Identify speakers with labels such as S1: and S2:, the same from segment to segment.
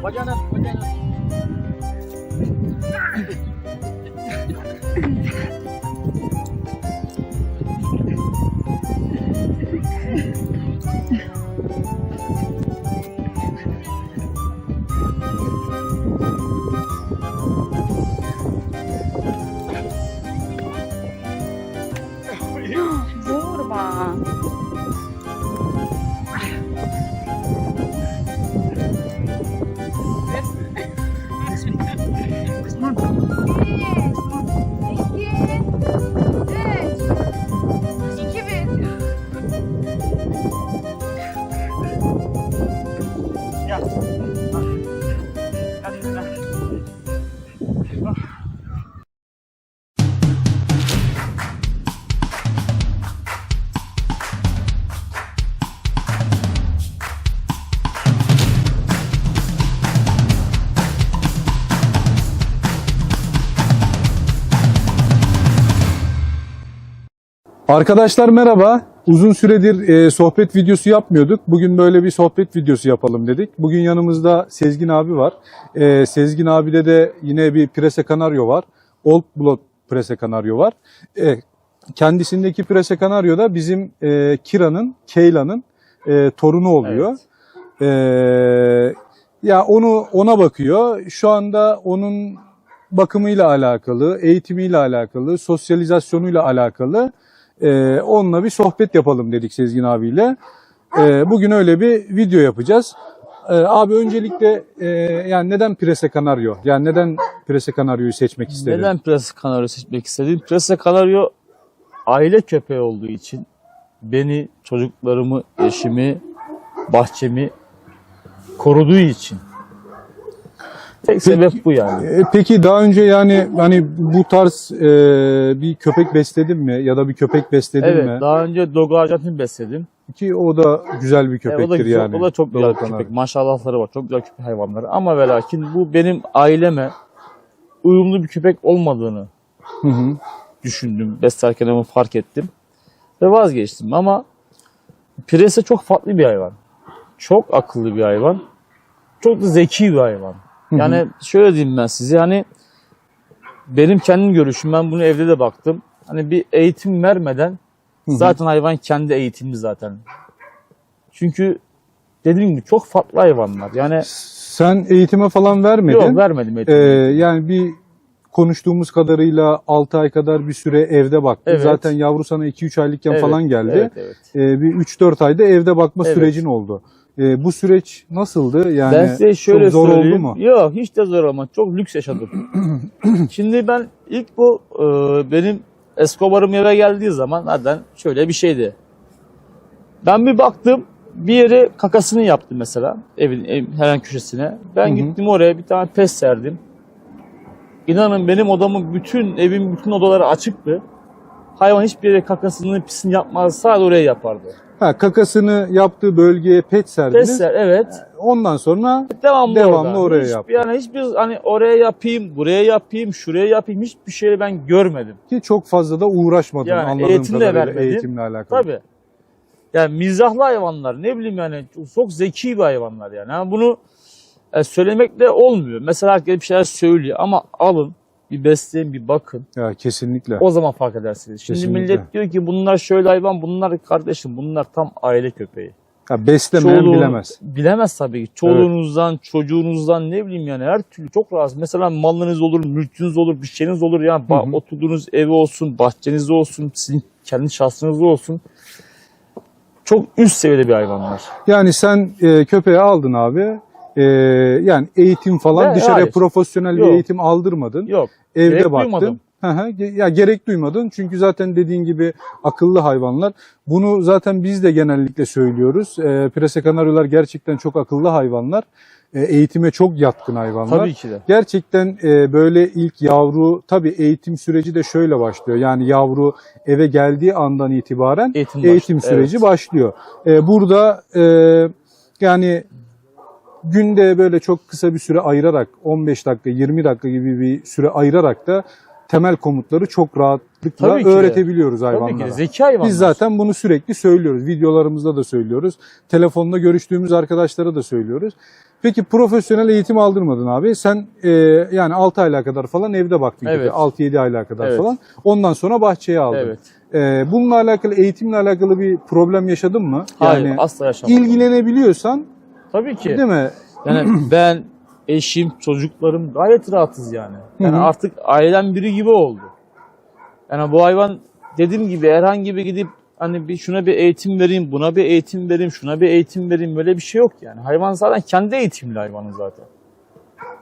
S1: Bacağına.
S2: Vurma.
S3: Arkadaşlar merhaba. Uzun süredir sohbet videosu yapmıyorduk. Bugün böyle bir sohbet videosu yapalım dedik. Bugün yanımızda Sezgin abi var. Sezgin abide de yine bir Prese Kanaryo var. Old Blood Prese Kanaryo var. Kendisindeki Prese Kanaryo da bizim Kira'nın, Keyla'nın torunu oluyor. Evet. Ya ona bakıyor. Şu anda onun bakımıyla alakalı, eğitimiyle alakalı, sosyalizasyonuyla alakalı onunla bir sohbet yapalım dedik Sezgin abiyle. Bugün öyle bir video yapacağız. Abi öncelikle yani neden Prese Kanaryo? Yani neden Prese Kanaryo'yu seçmek istedin?
S1: Neden Prese Kanaryo seçmek istedim? Prese Kanaryo aile köpeği olduğu için beni, çocuklarımı, eşimi, bahçemi koruduğu için. Tek sebep bu yani.
S3: Peki daha önce yani hani bu tarz bir köpek besledin mi ya da bir köpek besledin mi?
S1: Evet, daha önce Dogo Arjantin besledim.
S3: Ki o da güzel bir köpektir yani.
S1: O da çok güzel bir köpek. Maşallahları var. Çok güzel köpek hayvanları. Ama ve lakin bu benim aileme uyumlu bir köpek olmadığını düşündüm. Beslerken onu fark ettim. Ve vazgeçtim. Ama Prese çok farklı bir hayvan. Çok akıllı bir hayvan. Çok da zeki bir hayvan. Yani şöyle diyeyim ben size, hani benim kendim görüşüm, ben bunu evde de baktım. Hani bir eğitim vermeden zaten hayvan kendi eğitimli zaten. Çünkü dediğim gibi çok farklı hayvanlar. Yani
S3: sen eğitime falan vermedin.
S1: Yok, vermedim eğitimi.
S3: Yani bir konuştuğumuz kadarıyla 6 ay kadar bir süre evde baktın.
S1: Evet.
S3: Zaten yavru sana 2-3 aylıkken falan geldi.
S1: Evet.
S3: Bir 3-4 ayda evde bakma sürecin oldu. Bu süreç nasıldı? Yani
S1: ben size şöyle
S3: çok zor
S1: söyleyeyim.
S3: oldu mu?
S1: Yok, hiç de zor olmadı. Çok lüks yaşadım. Şimdi ben ilk bu benim Escobar'ım eve geldiği zaman zaten şöyle bir şeydi. Ben bir baktım, bir yere kakasını yaptı mesela evin herhangi köşesine. Ben gittim oraya bir tane pes serdim. İnanın benim odamın evin bütün odaları açıktı. Hayvan hiçbir yere kakasını pisini yapmaz, sadece oraya yapardı.
S3: Kakasını yaptığı bölgeye pet serdiniz.
S1: Evet.
S3: Ondan sonra
S1: devamlı
S3: oraya yaptı.
S1: Yani hiçbir hani oraya yapayım, buraya yapayım, şuraya yapayım, hiçbir şeyle ben görmedim.
S3: Ki çok fazla da uğraşmadın
S1: yani
S3: anladığım kadarıyla eğitimle alakalı.
S1: Tabii. Yani mizahlı hayvanlar, ne bileyim yani çok zeki bir hayvanlar yani. Yani bunu söylemekle olmuyor. Mesela herkes bir şeyler söylüyor ama alın, bir besleyin, bir bakın.
S3: Ya kesinlikle.
S1: O zaman fark edersiniz. Şimdi millet diyor ki bunlar şöyle hayvan, bunlar kardeşim, bunlar tam aile köpeği.
S3: Ya beslemeyen bilemez.
S1: Bilemez tabii ki. Çoluğunuzdan, çocuğunuzdan, ne bileyim yani her türlü çok rahatsız. Mesela malınız olur, mülkünüz olur, bir şeyiniz olur. Yani oturduğunuz evi olsun, bahçeniz olsun, sizin kendi şahsınız olsun. Çok üst seviyede bir hayvanlar.
S3: Yani sen köpeği aldın abi. Yani eğitim falan dışarıya profesyonel bir eğitim aldırmadın.
S1: Yok.
S3: Evde baktın. Ya gerek duymadın çünkü zaten dediğin gibi akıllı hayvanlar. Bunu zaten biz de genellikle söylüyoruz. Prese kanaryolar gerçekten çok akıllı hayvanlar. Eğitime çok yatkın hayvanlar.
S1: Tabii ki de.
S3: Gerçekten böyle ilk yavru, tabii eğitim süreci de şöyle başlıyor. Yani yavru eve geldiği andan itibaren eğitim süreci başlıyor. Burada yani günde böyle çok kısa bir süre ayırarak 15 dakika 20 dakika gibi bir süre ayırarak da temel komutları çok rahatlıkla öğretebiliyoruz hayvanlara.
S1: Tabii ki de. Zeki hayvanlar.
S3: Biz zaten bunu sürekli söylüyoruz. Videolarımızda da söylüyoruz. Telefonda görüştüğümüz arkadaşlara da söylüyoruz. Peki profesyonel eğitim aldırmadın abi. Sen yani 6 aylığa kadar falan evde baktın.
S1: Evet.
S3: 6-7 aylığa kadar falan. Ondan sonra bahçeye aldın.
S1: Evet.
S3: Bununla alakalı, eğitimle alakalı bir problem yaşadın mı?
S1: Hayır,
S3: Yani
S1: asla yaşamadım.
S3: İlgilenebiliyorsan,
S1: Tabii ki.
S3: değil mi?
S1: Yani ben, eşim, çocuklarım gayet rahatız yani. Yani artık ailem biri gibi oldu. Yani bu hayvan dediğim gibi herhangi bir gidip hani şuna bir eğitim vereyim, buna bir eğitim vereyim, şuna bir eğitim vereyim, böyle bir şey yok yani. Hayvan zaten kendi eğitimli hayvanı zaten.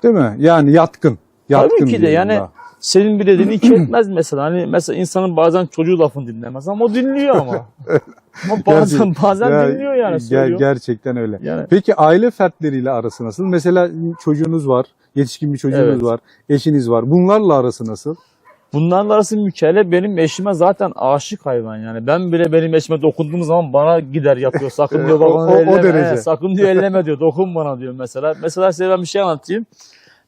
S3: Değil mi? Yani yatkın.
S1: Tabii ki de yani
S3: daha.
S1: senin bir dediğini iki etmez mesela. Hani mesela insanın bazen çocuğu lafını dinlemez ama o dinliyor ama. Ama bazen dinliyor yani.
S3: Gerçekten öyle.
S1: Yani.
S3: Peki aile fertleriyle arası nasıl? Mesela çocuğunuz var, yetişkin bir çocuğunuz var, eşiniz var. Bunlarla arası nasıl?
S1: Bunlarla arası mükemmel. Benim eşime zaten aşık hayvan yani. Ben bile benim eşime dokunduğum zaman bana gider yapıyor. Sakın diyor babanı elleme.
S3: O derece.
S1: Sakın diyor elleme diyor. Dokun bana diyor mesela. Mesela size ben bir şey anlatayım.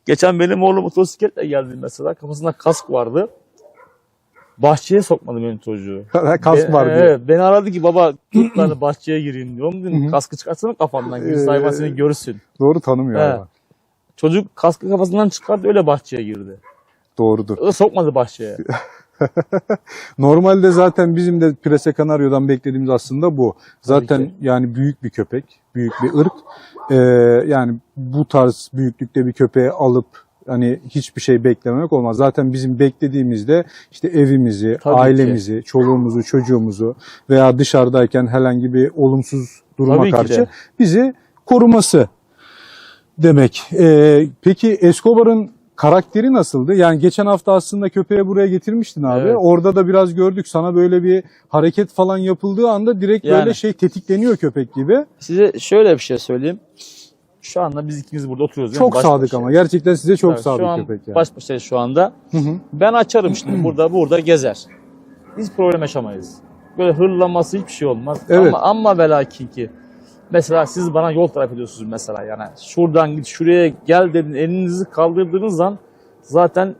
S1: Geçen benim oğlum motosikletle geldi mesela. Kafasında kask vardı. Bahçeye sokmadı benim çocuğu.
S3: Kask var diyor.
S1: Evet, beni aradı ki baba tut beni bahçeye gireyim diyor. Dedim kaskı çıkarsana kafandan. Gizli hayvan seni görsün.
S3: Doğru tanımıyor hayvan.
S1: Çocuk kaskı kafasından çıkardı öyle bahçeye girdi.
S3: Doğrudur.
S1: O da sokmadı bahçeye.
S3: Normalde zaten bizim de Prese Kanaryo'dan beklediğimiz aslında bu. Zaten yani büyük bir köpek, büyük bir ırk. Yani bu tarz büyüklükte bir köpeği alıp hani hiçbir şey beklememek olmaz. Zaten bizim beklediğimizde işte evimizi, ailemizi, çoluğumuzu, çocuğumuzu veya dışarıdayken herhangi bir olumsuz duruma karşı bizi koruması demek. Peki Escobar'ın karakteri nasıldı? Yani geçen hafta aslında köpeği buraya getirmiştin abi.
S1: Evet.
S3: Orada da biraz gördük. Sana böyle bir hareket falan yapıldığı anda direkt böyle tetikleniyor köpek gibi.
S1: Size şöyle bir şey söyleyeyim. Şu anda biz ikimiz burada oturuyoruz.
S3: Çok sadık ama. Gerçekten size çok sadık
S1: şu an
S3: köpek yani.
S1: Baş başayız şu anda. Ben açarım şimdi burada gezer. Hiç problem yaşamayız. Böyle hırlaması hiçbir şey olmaz.
S3: Evet.
S1: Ama ve lakin ki mesela siz bana yol tarif ediyorsunuz mesela yani. Şuradan git şuraya gel dedin elinizi kaldırdığınız an zaten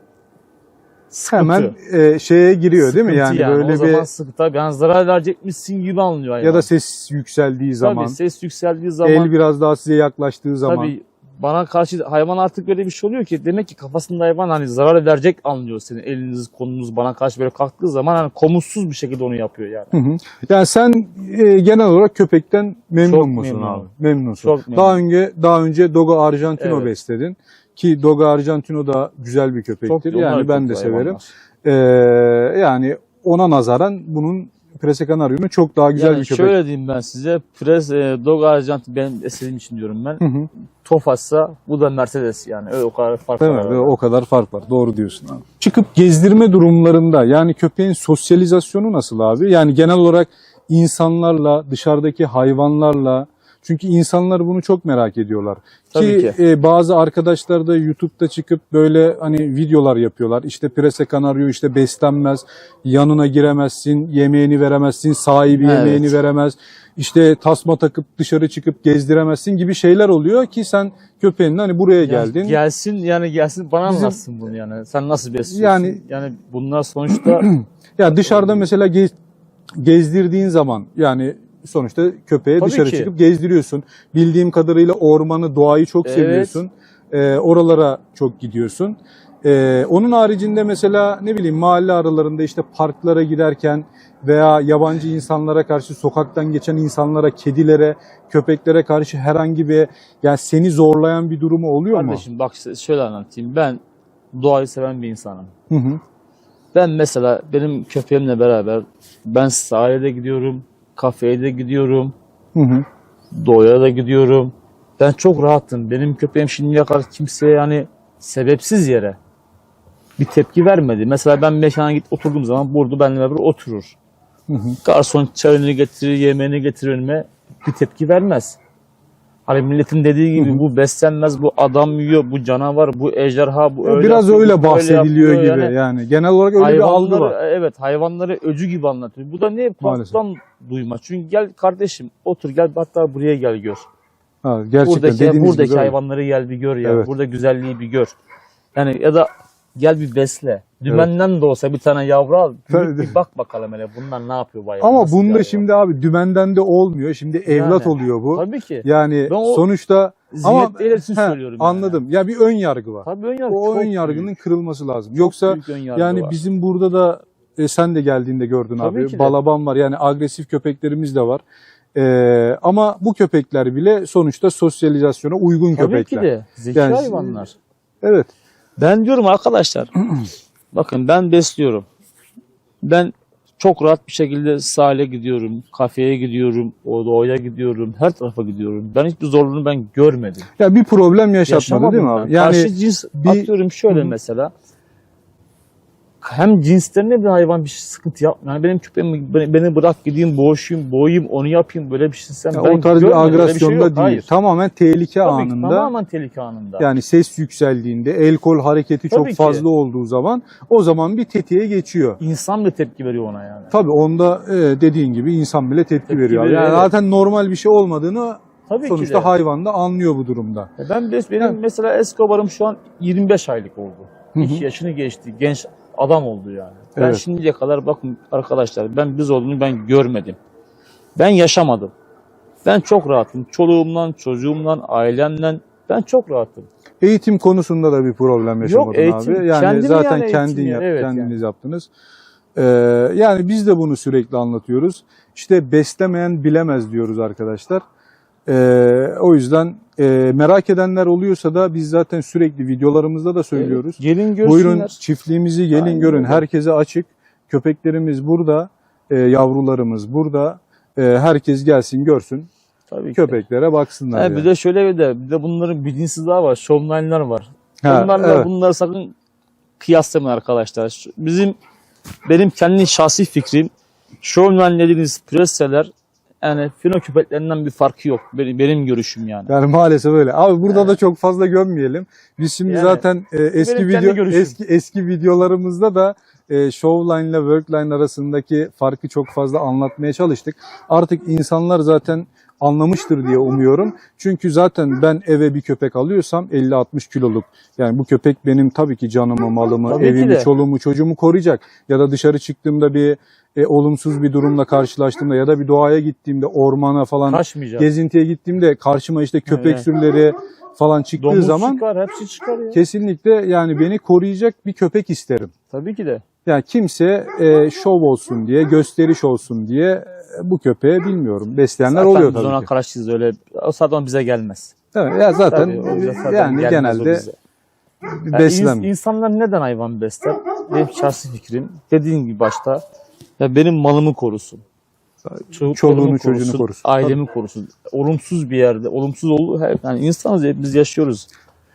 S1: sıkıntı.
S3: Hemen şeye giriyor değil mi? Yani böyle
S1: o zaman sıkıntı. Tabii yani zarar verecekmişsin gibi anlıyor hayvan.
S3: Ya da ses yükseldiği zaman.
S1: Tabii ses yükseldiği zaman.
S3: El biraz daha size yaklaştığı zaman.
S1: Tabii bana karşı hayvan artık böyle bir şey oluyor ki demek ki kafasında hayvan hani zarar verecek anlıyor senin eliniz kolunuz bana karşı böyle kalktığı zaman hani komutsuz bir şekilde onu yapıyor yani.
S3: Yani sen genel olarak köpekten memnun
S1: Çok
S3: musun
S1: memnunum.
S3: abi? Memnunsun.
S1: Çok memnunum.
S3: Daha önce Dogo Argentino
S1: Evet.
S3: besledin ki Dogo Argentino da güzel bir köpektir. Yani ben de severim. Yani ona nazaran bunun Prese Kanaryo'nun çok daha güzel bir köpek.
S1: Şöyle diyeyim ben size. Dogo Argentino benim istediğim için diyorum ben. Tofaş'sa bu da Mercedes yani. Öyle o kadar fark
S3: Değil
S1: var.
S3: mi? O kadar fark var. Doğru diyorsun abi. Çıkıp gezdirme durumlarında yani köpeğin sosyalizasyonu nasıl abi? Yani genel olarak insanlarla, dışarıdaki hayvanlarla, çünkü insanlar bunu çok merak ediyorlar.
S1: Tabii
S3: Ki bazı arkadaşlar da YouTube'da çıkıp böyle hani videolar yapıyorlar. İşte Prese Kanaryo işte beslenmez, yanına giremezsin, yemeğini veremezsin, sahibi yemeğini veremez. İşte tasma takıp dışarı çıkıp gezdiremezsin gibi şeyler oluyor ki sen köpeğinle hani buraya geldin.
S1: Gelsin bana anlatsın bunu yani. Sen nasıl besliyorsun? Yani bunlar sonuçta
S3: ya dışarıda mesela gezdirdiğin zaman yani sonuçta köpeğe dışarı çıkıp gezdiriyorsun. Bildiğim kadarıyla ormanı, doğayı çok seviyorsun. Oralara çok gidiyorsun. Onun haricinde mesela ne bileyim mahalle aralarında işte parklara giderken veya yabancı insanlara karşı sokaktan geçen insanlara, kedilere, köpeklere karşı herhangi bir yani seni zorlayan bir durumu oluyor mu?
S1: Kardeşim bak şöyle anlatayım. Ben doğayı seven bir insanım. Ben mesela benim köpeğimle beraber ben sahile de gidiyorum. Kafeye de gidiyorum. Doğaya da gidiyorum. Ben çok rahatım. Benim köpeğim şimdiye kadar kimseye yani sebepsiz yere bir tepki vermedi. Mesela ben mekana git oturduğum zaman burada benimle beraber oturur. Garson çayını getirir, yemeğini getirir önüme, bir tepki vermez. Hani milletin dediği gibi bu beslenmez, bu adam yiyor, bu canavar, bu ejderha, bu öyle
S3: Biraz
S1: yapıyor,
S3: öyle
S1: bu böyle
S3: bahsediliyor
S1: yapıyor.
S3: gibi yani. Genel olarak öyle bir algı
S1: Hayvanları,
S3: var.
S1: evet, hayvanları öcü gibi anlatıyor. Bu da ne?
S3: Maalesef.
S1: Korkudan duyma. Çünkü gel kardeşim otur gel, hatta buraya gel gör.
S3: Ha, gerçekten
S1: Buradaki
S3: dediğiniz gibi öyle.
S1: hayvanları gel bir gör ya.
S3: Evet.
S1: Burada güzelliği bir gör. Yani ya da gel bir besle. Dümenden de olsa bir tane yavru al.
S3: Tabii.
S1: Bir bak bakalım hele bunlar ne yapıyor bu hayvan.
S3: Ama
S1: nasıl bir
S3: bunda
S1: hayvan?
S3: şimdi abi dümenden de olmuyor. Şimdi evlat
S1: Yani,
S3: oluyor bu.
S1: Tabii ki.
S3: Yani
S1: Ben o
S3: sonuçta ama
S1: Zilletler için
S3: he,
S1: söylüyorum. yani.
S3: anladım. Ya bir ön yargı var.
S1: Tabii ön yargı.
S3: O
S1: çok
S3: ön
S1: büyük.
S3: yargının kırılması lazım.
S1: Çok
S3: Yoksa
S1: büyük ön yargı
S3: yani
S1: var.
S3: bizim burada da sen de geldiğinde gördün
S1: Tabii
S3: abi.
S1: ki de.
S3: Balaban var. Yani agresif köpeklerimiz de var. Ama bu köpekler bile sonuçta sosyalizasyona uygun
S1: Tabii
S3: köpekler.
S1: ki de. Zeki
S3: Yani-
S1: hayvanlar.
S3: Evet.
S1: Ben diyorum arkadaşlar. Bakın ben besliyorum. Ben çok rahat bir şekilde sahile gidiyorum, kafeye gidiyorum, oraya gidiyorum, her tarafa gidiyorum. Ben hiçbir zorluğunu ben görmedim.
S3: Ya bir problem yaşatmadı değil mi
S1: Yaşamadım
S3: abi?
S1: ben.
S3: Yani
S1: Karşı cins
S3: bir-
S1: atıyorum şöyle
S3: Hı hı.
S1: mesela. Hem cinslerine bir hayvan bir sıkıntı yapmıyor. Yani benim köpeğim beni bırak gideyim boğayım onu yapayım böyle bir şey sen
S3: ya
S1: ben
S3: o tarz bir
S1: görmedim. Öyle bir
S3: agresyonda
S1: şey yok.
S3: değil.
S1: Hayır.
S3: Tamamen tehlike
S1: Tabii ki,
S3: anında.
S1: tamamen tehlike anında.
S3: Yani ses yükseldiğinde, el kol hareketi
S1: Tabii
S3: çok
S1: ki.
S3: fazla olduğu zaman o zaman bir tetiğe geçiyor.
S1: İnsan da tepki veriyor ona yani.
S3: Tabii onda dediğin gibi insan bile tepki veriyor.
S1: veriyor,
S3: Yani
S1: evet.
S3: zaten normal bir şey olmadığını
S1: Tabii ki
S3: sonuçta
S1: de.
S3: hayvan da anlıyor bu durumda.
S1: Benim
S3: Yani-
S1: mesela Escobar'ım şu an 25 aylık oldu.
S3: Hı hı.
S1: 2 yaşını geçti. Genç adam oldu yani. Ben
S3: Evet.
S1: şimdiye kadar bakın arkadaşlar ben biz olduğunu ben görmedim. Ben yaşamadım. Ben çok rahatım. Çoluğumdan, çocuğumdan, ailemden ben çok rahatım.
S3: Eğitim konusunda da bir problem yaşamadın
S1: eğitim,
S3: abi. Yani
S1: kendim
S3: zaten
S1: yani
S3: kendin
S1: eğitim
S3: yap,
S1: yani, evet
S3: kendiniz yaptınız. Yani biz de bunu sürekli anlatıyoruz. İşte beslemeyen bilemez diyoruz arkadaşlar. O yüzden merak edenler oluyorsa da biz zaten sürekli videolarımızda da söylüyoruz.
S1: Gelin görsünler.
S3: Buyurun çiftliğimizi gelin
S1: Aynen
S3: görün.
S1: öyle.
S3: Herkese açık. Köpeklerimiz burada, yavrularımız burada. Herkes gelsin görsün.
S1: Tabii ki.
S3: Köpeklere baksınlar.
S1: Ha,
S3: yani.
S1: bir de şöyle bir de bunların bilinçsiz daha var. Showline'lar var.
S3: Ha,
S1: Onlarla
S3: evet.
S1: bunları sakın kıyaslamayın arkadaşlar. Benim kendi şahsi fikrim showline dediğiniz preseler yani fino köpeklerinden bir farkı yok. Benim görüşüm yani.
S3: Yani maalesef öyle. Abi burada da çok fazla gömmeyelim. Biz şimdi
S1: Yani,
S3: zaten
S1: benim kendi görüşüm.
S3: eski videolarımızda da showline ile workline arasındaki farkı çok fazla anlatmaya çalıştık. Artık insanlar zaten anlamıştır diye umuyorum. Çünkü zaten ben eve bir köpek alıyorsam 50-60 kiloluk. Yani bu köpek benim tabii ki canımı, malımı,
S1: Tabii ki
S3: evimi,
S1: de.
S3: çoluğumu, çocuğumu koruyacak. Ya da dışarı çıktığımda bir olumsuz bir durumla karşılaştığımda ya da bir doğaya gittiğimde ormana falan
S1: Kaçmayacak.
S3: gezintiye gittiğimde karşıma işte köpek
S1: Evet.
S3: sürüleri falan çıktığı
S1: Domuz
S3: zaman
S1: çıkar, hepsi çıkar ya.
S3: kesinlikle yani beni koruyacak bir köpek isterim.
S1: Tabii ki de.
S3: Yani kimse şov olsun diye, gösteriş olsun diye bu köpeğe bilmiyorum. Besleyenler
S1: Zaten
S3: oluyor
S1: biz ona
S3: tabii ki.
S1: karşıyız öyle. O zaten bize gelmez.
S3: Evet, ya zaten
S1: Tabii, o bize zaten
S3: yani
S1: gelmez o
S3: genelde
S1: bize. Yani
S3: beslenmiyor.
S1: insanlar neden hayvan besler? Benim şahsi fikrim. Dediğim gibi başta ya benim malımı korusun.
S3: Çoluğunu, çocuğunu korusun.
S1: Ailemi korusun. Olumsuz bir yerde, olumsuz olduğu yani insanız ya, biz yaşıyoruz.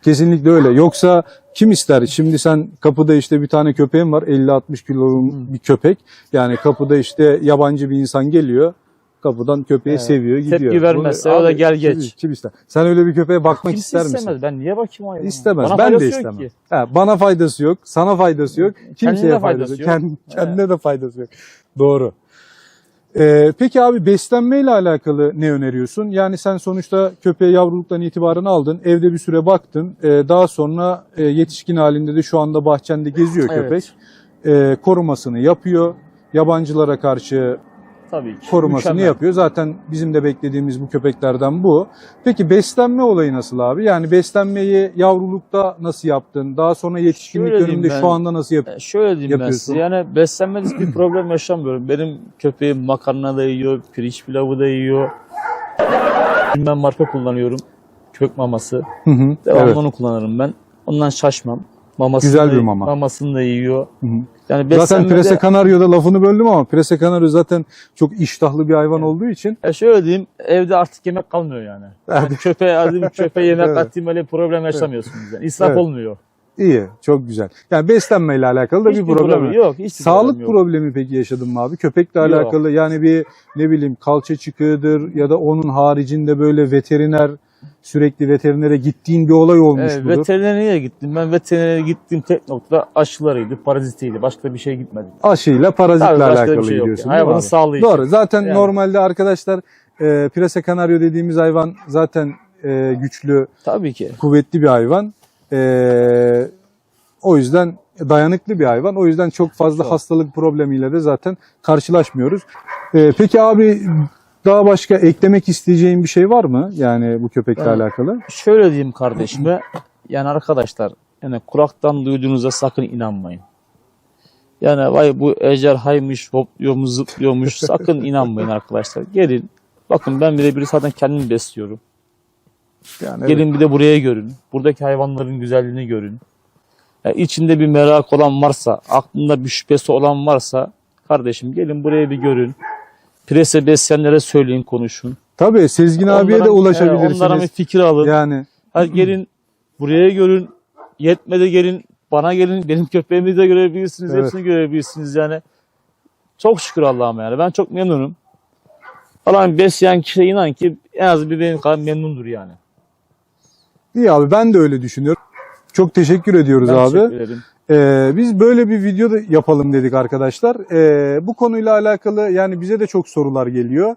S3: Kesinlikle öyle. Yoksa kim ister? Şimdi sen kapıda işte bir tane köpeğin var. 50-60 kiloluk bir köpek. Yani kapıda işte yabancı bir insan geliyor. Kapıdan köpeği
S1: Evet.
S3: seviyor, gidiyor.
S1: Tepki vermezse
S3: Bunu-
S1: o da
S3: Abi,
S1: gel geç.
S3: Kim ister? Sen öyle bir köpeğe bakmak
S1: Kimse
S3: ister misin?
S1: istemez. Ben niye bakayım hayvana?
S3: İstemez.
S1: Bana
S3: Ben de
S1: faydası yok
S3: istemem.
S1: ki.
S3: Ha, bana faydası yok, sana faydası yok, kimseye faydası yok. Kendine de faydası yok. Doğru. Peki abi beslenmeyle alakalı ne öneriyorsun? Yani sen sonuçta köpeği yavruluktan itibaren aldın, evde bir süre baktın. Daha sonra yetişkin halinde de şu anda bahçende geziyor
S1: Evet.
S3: köpek. Korumasını yapıyor. Yabancılara karşı
S1: Tabii ki.
S3: korumasını
S1: Mükemmel.
S3: yapıyor. Zaten bizim de beklediğimiz bu köpeklerden bu. Peki beslenme olayı nasıl abi? Yani beslenmeyi yavrulukta nasıl yaptın? Daha sonra yetişkinlik
S1: Şöyle diyeyim
S3: döneminde
S1: ben,
S3: şu anda nasıl yapıyorsun?
S1: Şöyle diyeyim ben
S3: Yapıyorsun.
S1: size. Yani beslenmede hiçbir problem yaşamıyorum. Benim köpeğim makarna da yiyor, pirinç pilavı da yiyor. Ben marka kullanıyorum. Köpek maması.
S3: Hı hı.
S1: Devamlı
S3: Evet.
S1: onu kullanırım ben. Ondan şaşmam. Mamasını
S3: Güzel bir
S1: da,
S3: mama.
S1: Mamasını da yiyor.
S3: Hı hı.
S1: Yani
S3: Zaten
S1: beslenmede,
S3: Prese Canario'da lafını böldüm ama Prese Canario zaten çok iştahlı bir hayvan olduğu için
S1: şöyle diyeyim, evde artık yemek kalmıyor yani. Yani köpeğe yemek
S3: Evet.
S1: attığım öyle problem yaşamıyorsunuz yani. İsraf
S3: Evet.
S1: olmuyor.
S3: İyi, çok güzel. Yani beslenmeyle alakalı da
S1: Hiçbir
S3: bir problem
S1: problemi yok. Hiçbir
S3: Sağlık
S1: problem yok.
S3: problemi peki yaşadın mı abi? Köpekle
S1: Yok.
S3: alakalı yani bir ne bileyim kalça çıkığıdır ya da onun haricinde böyle sürekli veterinere gittiğin bir olay olmuş
S1: Evet,
S3: mudur?
S1: veterinere gittim. Ben veterinere gittiğim tek nokta aşılarıydı, parazitiydi. Başka bir şey gitmedim.
S3: Aşıyla parazitle
S1: Tabii başka
S3: alakalı
S1: bir şey yok.
S3: gidiyorsun.
S1: Yani.
S3: değil mi
S1: Hayvanın
S3: abi?
S1: sağlığı için.
S3: Doğru. Zaten
S1: Yani.
S3: normalde arkadaşlar Pirese Kanaryo dediğimiz hayvan zaten güçlü,
S1: Tabii ki.
S3: kuvvetli bir hayvan. O yüzden dayanıklı bir hayvan. O yüzden çok fazla
S1: Çok.
S3: hastalık problemiyle de zaten karşılaşmıyoruz. Peki abi daha başka eklemek isteyeceğin bir şey var mı? Yani bu köpekle
S1: Yani-
S3: alakalı.
S1: Şöyle diyeyim kardeşime. Yani arkadaşlar, yani kulaktan duyduğunuzda sakın inanmayın. Yani vay bu ejderhaymış, hopluyormuş, zıplıyormuş. Sakın inanmayın arkadaşlar. Gelin. Bakın ben birebir zaten kendimi besliyorum.
S3: Yani evet.
S1: Gelin bir de buraya görün. Buradaki hayvanların güzelliğini görün. Yani içinde bir merak olan varsa, aklında bir şüphesi olan varsa kardeşim gelin buraya bir görün. Prese besleyenlere söyleyin, konuşun.
S3: Tabii Sezgin abiye de
S1: Onlara-
S3: ulaşabilirsiniz.
S1: Onlara bir fikir alın.
S3: Yani
S1: Hadi gelin buraya görün. Yetmedi gelin bana gelin. Benim köpeğimi de görebilirsiniz.
S3: Evet.
S1: Hepsini görebilirsiniz yani. Çok şükür Allah'ıma yani. Ben çok memnunum. Allah'ım besleyen kişiye inan ki en az bir benim kadar memnundur yani.
S3: iyi abi ben de öyle düşünüyorum. Çok teşekkür ediyoruz
S1: Ben
S3: abi.
S1: teşekkür ederim.
S3: Biz böyle bir video da yapalım dedik arkadaşlar. Bu konuyla alakalı yani bize de çok sorular geliyor.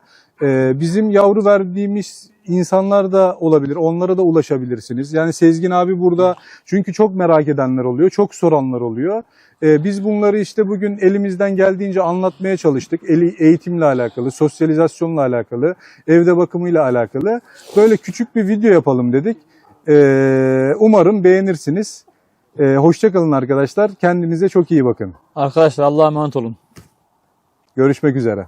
S3: Bizim yavru verdiğimiz insanlar da olabilir. Onlara da ulaşabilirsiniz. Yani Sezgin abi burada çünkü çok merak edenler oluyor. Çok soranlar oluyor. Biz bunları işte bugün elimizden geldiğince anlatmaya çalıştık. Eğitimle alakalı, sosyalizasyonla alakalı, evde bakımıyla alakalı. Böyle küçük bir video yapalım dedik. Umarım beğenirsiniz. Hoşça kalın arkadaşlar. Kendinize çok iyi bakın.
S1: Arkadaşlar Allah'a emanet olun.
S3: Görüşmek üzere.